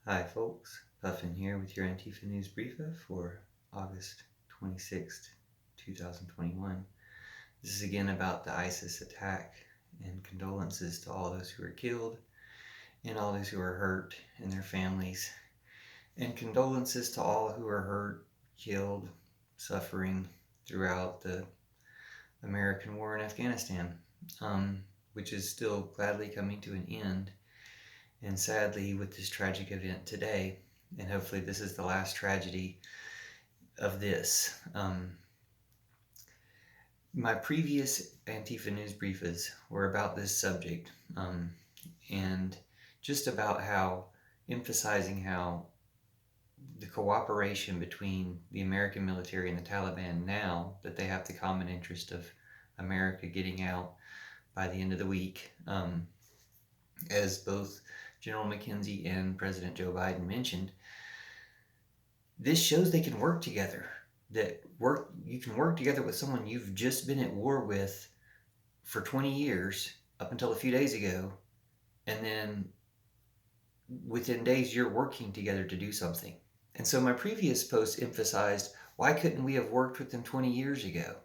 Hi folks, Puffin here with your Antifa News Briefa for August 26th, 2021. This is again about the ISIS attack and condolences to all those who were killed and all those who are hurt and their families, and condolences to all who are hurt, killed, suffering throughout the American war in Afghanistan, which is still gladly coming to an end. And sadly, with this tragic event today, and hopefully this is the last tragedy of this. My previous Antifa News Briefas were about this subject, and just about emphasizing how the cooperation between the American military and the Taliban, now that they have the common interest of America getting out by the end of the week, as both General McKenzie and President Joe Biden mentioned, this shows they can work together. You can work together with someone you've just been at war with for 20 years up until a few days ago, and then within days you're working together to do something. And so my previous post emphasized, why couldn't we have worked with them 20 years ago?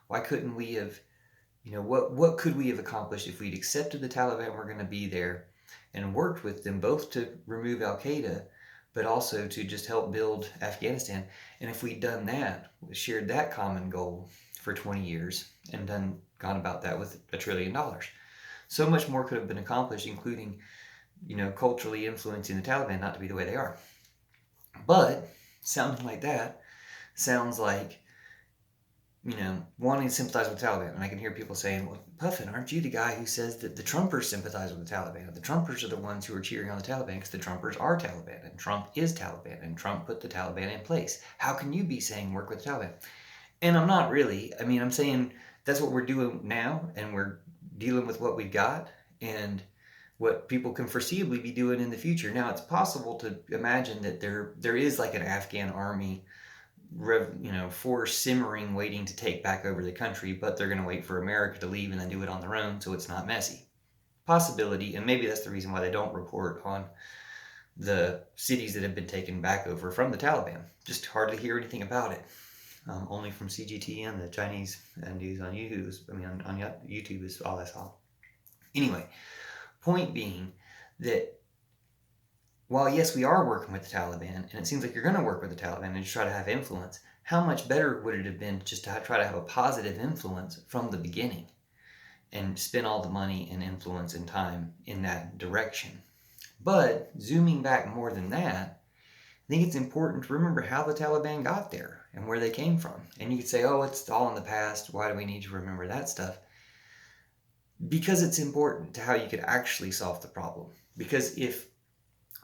Why couldn't we have, what could we have accomplished if we'd accepted the Taliban were going to be there and worked with them both to remove Al-Qaeda, but also to just help build Afghanistan? And if we'd done that, shared that common goal for 20 years and gone about that with $1 trillion, so much more could have been accomplished, including, culturally influencing the Taliban not to be the way they are. But sounding like that sounds like, wanting to sympathize with the Taliban. And I can hear people saying, well, Puffin, aren't you the guy who says that the Trumpers sympathize with the Taliban? The Trumpers are the ones who are cheering on the Taliban because the Trumpers are Taliban, and Trump is Taliban, and Trump put the Taliban in place. How can you be saying work with the Taliban? And I'm not really. I'm saying that's what we're doing now, and we're dealing with what we've got and what people can foreseeably be doing in the future. Now, it's possible to imagine that there is like an Afghan army force simmering, waiting to take back over the country, but they're going to wait for America to leave and then do it on their own, so it's not messy. Possibility, and maybe that's the reason why they don't report on the cities that have been taken back over from the Taliban. Just hardly hear anything about it. Only from CGT and the Chinese news on YouTube. On YouTube is all I saw. Anyway, point being that while yes, we are working with the Taliban, and it seems like you're going to work with the Taliban and just try to have influence, how much better would it have been just to try to have a positive influence from the beginning and spend all the money and influence and time in that direction? But zooming back more than that, I think it's important to remember how the Taliban got there and where they came from. And you could say, oh, it's all in the past. Why do we need to remember that stuff? Because it's important to how you could actually solve the problem. Because if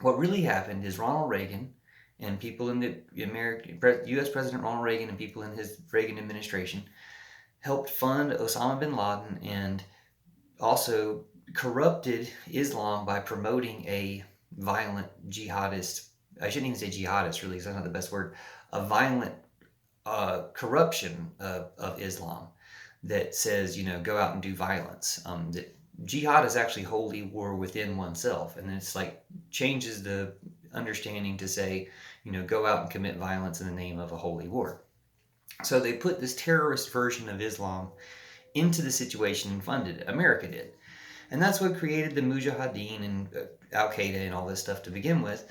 what really happened is Ronald Reagan and people in the U.S. President Ronald Reagan and people in his Reagan administration helped fund Osama bin Laden and also corrupted Islam by promoting a violent jihadist, I shouldn't even say jihadist really, because that's not the best word, a violent corruption of Islam that says, go out and do violence. That jihad is actually holy war within oneself, and it's like changes the understanding to say, go out and commit violence in the name of a holy war. So they put this terrorist version of Islam into the situation and funded it. America did. And that's what created the Mujahideen and Al-Qaeda and all this stuff to begin with,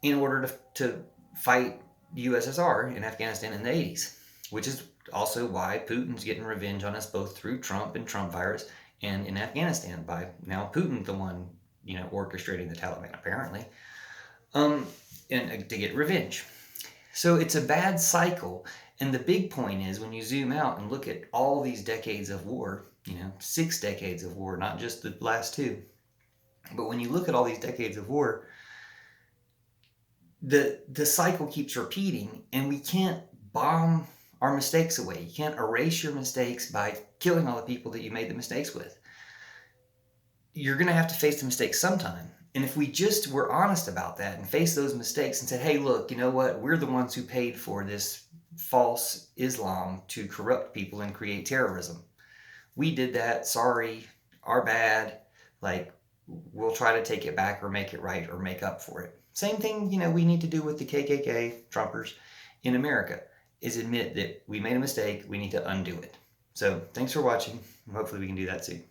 in order to fight the USSR in Afghanistan in the 80s, which is also why Putin's getting revenge on us both through Trump and Trump virus and in Afghanistan by now Putin the one, orchestrating the Taliban apparently, and to get revenge. So it's a bad cycle. And the big point is when you zoom out and look at all these decades of war, 6 decades of war, not just the last 2, but when you look at all these decades of war, the cycle keeps repeating, and we can't bomb our mistakes away. You can't erase your mistakes by killing all the people that you made the mistakes with. You're going to have to face the mistakes sometime. And if we just were honest about that and face those mistakes and said, hey, look, you know what? We're the ones who paid for this false Islam to corrupt people and create terrorism. We did that. Sorry. Our bad. we'll try to take it back or make it right or make up for it. Same thing, we need to do with the KKK Trumpers in America, is admit that we made a mistake, we need to undo it. So thanks for watching. Hopefully we can do that soon.